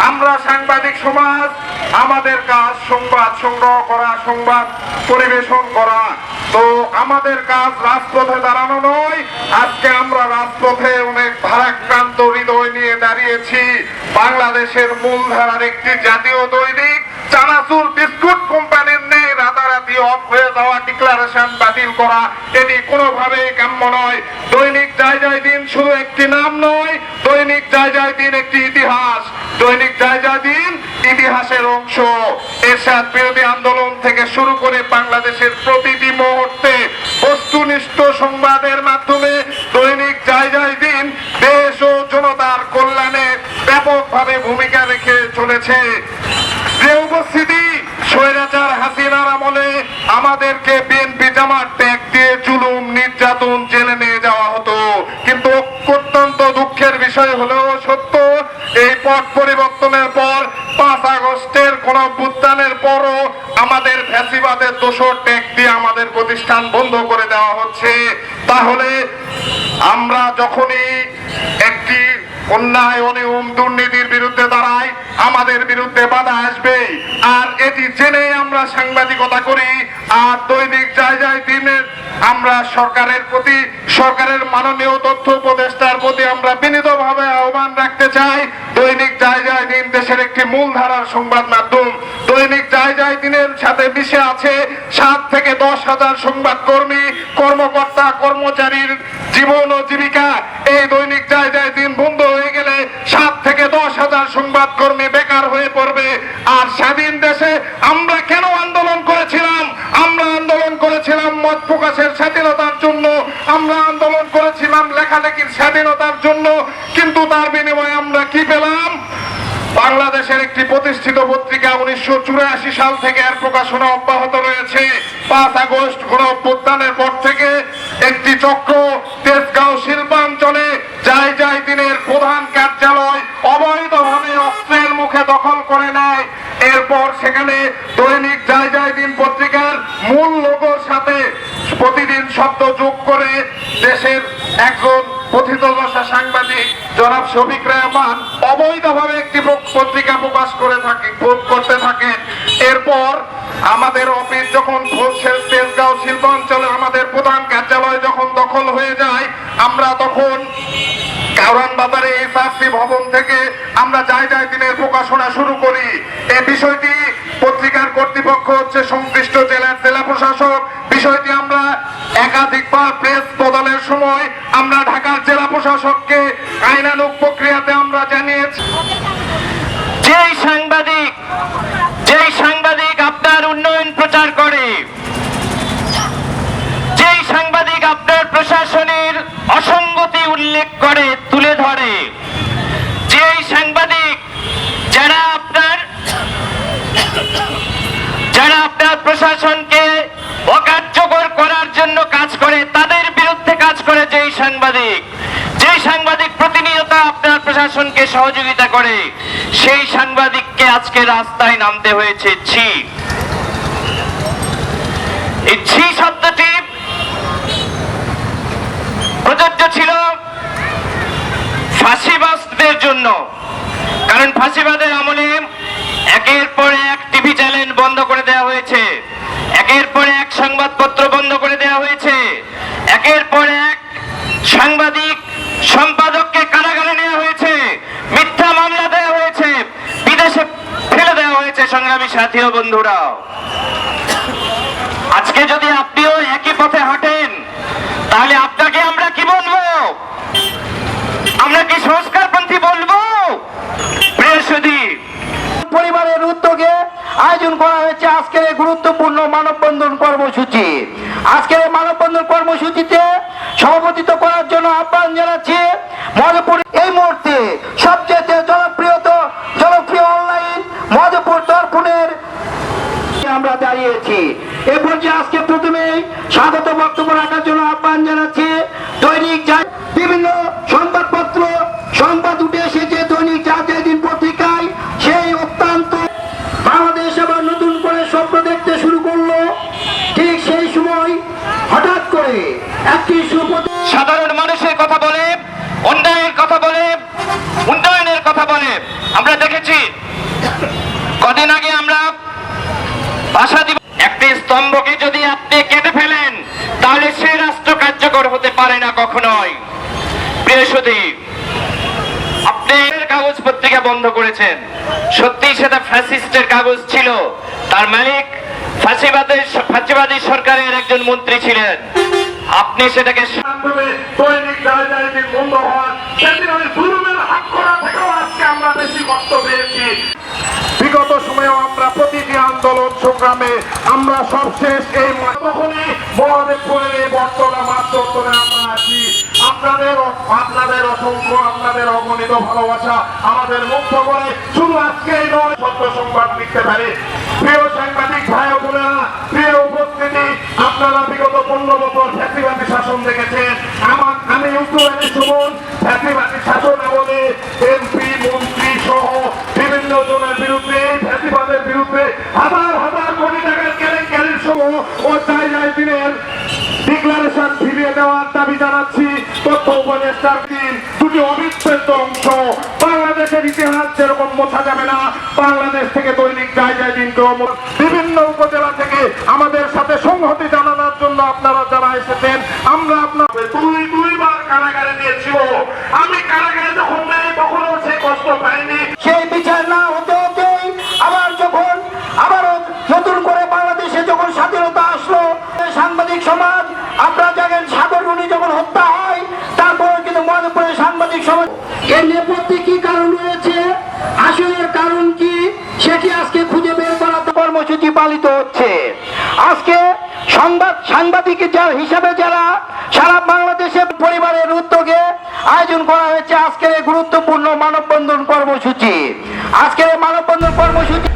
আমরা সাংবাদিক সমাজ, আমাদের কাজ সংবাদ সংগ্রহ করা, সংবাদ পরিবেশন করা। তো আমাদের কাজ রাজপথে দাঁড়ানো নয়। আজকে আমরা রাজপথে অনেক ভারাক্রান্ত হৃদয় নিয়ে দাঁড়িয়েছি। বাংলাদেশের মূলধারার একটি জাতীয় দৈনিক চানাচুর বিস্কুট কোম্পানির নেই রাতারাতি অফ হয়ে যাওয়া ডিক্লারেশন বাতিল করা, এটি কোনোভাবেই কাম্য নয়। দৈনিক যায় যায় দিন শুধু একটি নাম নয়, দৈনিক যায় যায় দিন একটি ইতিহাস। দৈনিক যায় যায় দিন ইতিহাসের অংশ। এরশাদ বিরোধী আন্দোলন থেকে শুরু করে বাংলাদেশের প্রতিটি মুহূর্তে বস্তুনিষ্ঠ সংবাদের মাধ্যমে দৈনিক যায় যায় দিন দেশ ও জনতার কল্যাণে ব্যাপকভাবে ভূমিকা রেখে চলেছে। যে উপস্থিতি, স্বৈরাচার হাসিনার আমলে আমাদেরকে বিএনপি জামাত ট্যাগ দিয়ে জুলুম নির্যাতন জেলে নিয়ে যাওয়া হতো, কিন্তু অত্যন্ত দুঃখের বিষয় হলেও সত্য, এই পট পরিবর্তনের পর 5 আগস্টের গণঅভ্যুত্থানের পরও আমাদের ফ্যাসিবাদের দোষর ট্যাগ দিয়ে আমাদের প্রতিষ্ঠান বন্ধ করে দেওয়া হচ্ছে। তাহলে আমরা যখনই একটি অন্যায় অনিয়ম দুর্নীতির বিরুদ্ধে দাঁড়াই, আমাদের বিরুদ্ধে বাধা আসবে। আর এটি জেনে আমরা সাংবাদিকতা করি। আর দৈনিক যায় যায় দিনের আমরা সরকারের প্রতি, সরকারের মাননীয় তথ্য উপদেষ্টার প্রতি আমরা বিনীতভাবে আহ্বান রাখতে চাই। দৈনিক যায় যায় দিন দেশের একটি মূলধারার সংবাদ মাধ্যম। দৈনিক যায় যায় দিনের সাথে মিশে আছে 7 থেকে 10 হাজার সংবাদকর্মী, কর্মকর্তা, কর্মচারীর জীবন ও জীবিকা। এই দৈনিক যায় যায় দিন বন্ধ হয়ে গেলে 7 থেকে 10 হাজার সংবাদকর্মী বেকার হয়ে পড়বে। আর স্বাধীন দেশে আমরা কেন আন্দোলন করেছিলাম? আমরা আন্দোলন করেছিলাম মত প্রকাশের স্বাধীনতার জন্য, আমরা আন্দোলন করেছিলাম লেখালেখির স্বাধীনতার জন্য, কিন্তু তার বিনিময়ে আমরা কি পেলাম? বাংলাদেশের একটি প্রতিষ্ঠিত পত্রিকা 1984 সাল থেকে এর প্রকাশনা অব্যাহত রয়েছে। 5 আগস্ট গণঅভ্যুত্থানের পর থেকে একটি চক্র তেজগাঁও শিল্পাঞ্চলে যায় যায় দিনের প্রধান কার্যালয় অবৈধভাবে অস্ত্রের মুখে দখল করে নেয়। এরপর সেখানে দৈনিক যায় যায় দিন পত্রিকার মূল লোগোর সাথে প্রতিদিন শব্দ যোগ করে দেশের একজন কথিতদশা সাংবাদিক জনাব শফিক রহমান অবৈধভাবে একটি পত্রিকা প্রকাশ করতে থাকেন। এরপর আমাদের অফিস যখন তেজগাঁও শিল্পাঞ্চলে আমাদের প্রধান কার্যালয় যখন দখল হয়ে যায়, আমরা তখন কারওয়ান বাজারে এসআরসি ভবন থেকে আমরা যায় যায় দিনের প্রকাশনা শুরু করি। এই বিষয়টি পত্রিকার কর্তৃপক্ষ হচ্ছে সংশ্লিষ্ট জেলার জেলা প্রশাসক। বিষয়টি আমরা একাধিকবার প্রেস বদলের সময় আমরা ঢাকার জেলা প্রশাসককে আইনানুগ প্রক্রিয়াতে আমরা জানিয়েছি। যেই সাংবাদিক আপনার উন্নয়ন প্রচার করে, যেই সাংবাদিক আপনার প্রশাসনের অসঙ্গতি উল্লেখ করে তুলে ধরে, যেই সাংবাদিক যারা আপনার প্রশাসনকে অকার্যকর করার জন্য কাজ করে, তাদের বিরুদ্ধে কাজ করে, যেই সাংবাদিক প্রতিনিয়ত আপনার প্রশাসনকে সহযোগিতা করে, সেই সাংবাদিককে আজকে রাস্তায় নামতে হয়েছে। এই ছি শব্দটি প্রযোজ্য ছিল ফাঁসিবাদীদের জন্য, কারণ ফাঁসিবাদের আমলে একের পর এক টিভি চ্যানেল বন্ধ করে দেওয়া হয়েছে, একের পর এক সংবাদপত্র বন্ধ করে দেওয়া হয়েছে, একের পর এক সাংবাদিক সম্পাদককে কারাগারে নেওয়া হয়েছে, মিথ্যা মামলা দেওয়া হয়েছে, বিদেশে ফেলে দেওয়া হয়েছে। সংগ্রামী সাথী ও বন্ধুরা, আজকে যদি আপনিও একই পথে হাঁটেন, তাহলে আপনাকে আমরা কি বলবো? আমরা কি সংস্কারপন্থী বলবো? পরিবারের উদ্যোগে আয়োজন করা হয়েছে আজকের এই গুরুত্বপূর্ণ মানববন্ধন কর্মসূচি। আজকের এই মানববন্ধন কর্মসূচিতে সভাপতিত্ব করার জন্য আহ্বান জানাচ্ছি মধুপুর এই মুহূর্তে সবচেয়ে জনপ্রিয় অনলাইন মধুপুর দর্পণের আমরা দাঁড়িয়েছি। এ পর্যায়ে আজকে প্রথমেই স্বাগত বক্তব্য রাখার জন্য আহ্বান জানাচ্ছি দৈনিক বিভিন্ন সংবাদপত্র সংবাদ উঠে এসেছে দৈনিক যায় দিন পত্রিকায়, সেই অত্যন্ত বাংলাদেশ আবার নতুন করে স্বপ্ন দেখতে শুরু করলো। ঠিক সেই সময় হঠাৎ করে একটি সাধারণ মানুষের কথা বলে, উন্নয়নের কথা বলে, করে। আমরা দেখেছি কদিন আগে আমরা ভাষা দিবস, একটি স্তম্ভকে যদি আপনি কেটে ফেলেন তাহলে সে রাষ্ট্র কার্যকর হতে পারে না কখনোই। প্রিয় সুধী, আপনি কাগজ পত্রিকা বন্ধ করেছেন, সত্যি সেটা ফ্যাসিস্টের কাগজ ছিল, তার মালিক ফাঁসিবাদী সরকারের একজন মন্ত্রী ছিলেন। আপনি সেটাকে মাধ্যমে দৈনিক রাজনীতি বন্ধ হওয়ার সেদিন ওই জুলুমের হাত করা থেকেও আজকে আমরা বেশি কষ্ট পেয়েছি। বিগত সময়েও আমরা প্রতিটি আন্দোলন সংগ্রামে আমরা সবশেষ এই তখনই মহাদেবপুরের এই বর্তমান মাঠ চত্বরে আমরা আছি। আপনাদের অসংখ্য, আপনাদের অগণিত ভালোবাসা আমাদের মুগ্ধ করে। শুধু আজকেই নয়, সত্য সংবাদ লিখতে পারে। প্রিয় সাংবাদিক ভাই ও বোনেরা, প্রিয় উপস্থিতি, আপনারা বিগত 15 বছর ফ্যাসিবাদী শাসন দেখেছেন। আমি উত্তরাণী সুমন ফ্যাসিবাদী শাসন আমলে এমপি মন্ত্রী সহ বিভিন্ন জনের বিরুদ্ধে, ফ্যাসিবাদের বিরুদ্ধে হাজার হাজার কোটি টাকার কেলেঙ্কারির সহ ও জায়গায় দিনের ডিক্লারেশন ফিরিয়ে দেওয়ার দাবি জানাচ্ছি। তথ্য উপদেষ্টার দুটি অবিচ্ছেদ্য অংশ। বাংলাদেশের ইতিহাস যেরকম মোছা যাবে না, বাংলাদেশ থেকে দৈনিক জায়গায় দিনকেও বিভিন্ন উপজেলা থেকে আমাদের সাথে সংহতি জানানোর জন্য আপনারা যারা এসেছেন, আমরা আপনাদের দুইবার কারাগারে দিয়েছিল। আমি কারাগারে যখন নেই তখনও সে কষ্ট পাইনি। সেই বিচার না হতে হতেই আবারও নতুন করে বাংলাদেশে যখন স্বাধীনতা আসলো, সাংবাদিক সমাজ, আপনারা জানেন সাগররুনি যখন হত্যা হয়, তারপরে কিন্তু মহাদেবপুরের সাংবাদিক সমাজ এর নেপথ্যে কি কারণ রয়েছে, আসলের কারণ কি, সেটি আজকে খুঁজে বের করা কর্মসূচি পালিত হচ্ছে। আজকে সাংবাদিক হিসাবে যারা সারা বাংলাদেশে পরিবারের উদ্যোগে আয়োজন করা হয়েছে আজকের এই গুরুত্বপূর্ণ মানববন্ধন কর্মসূচি। আজকের এই মানববন্ধন কর্মসূচি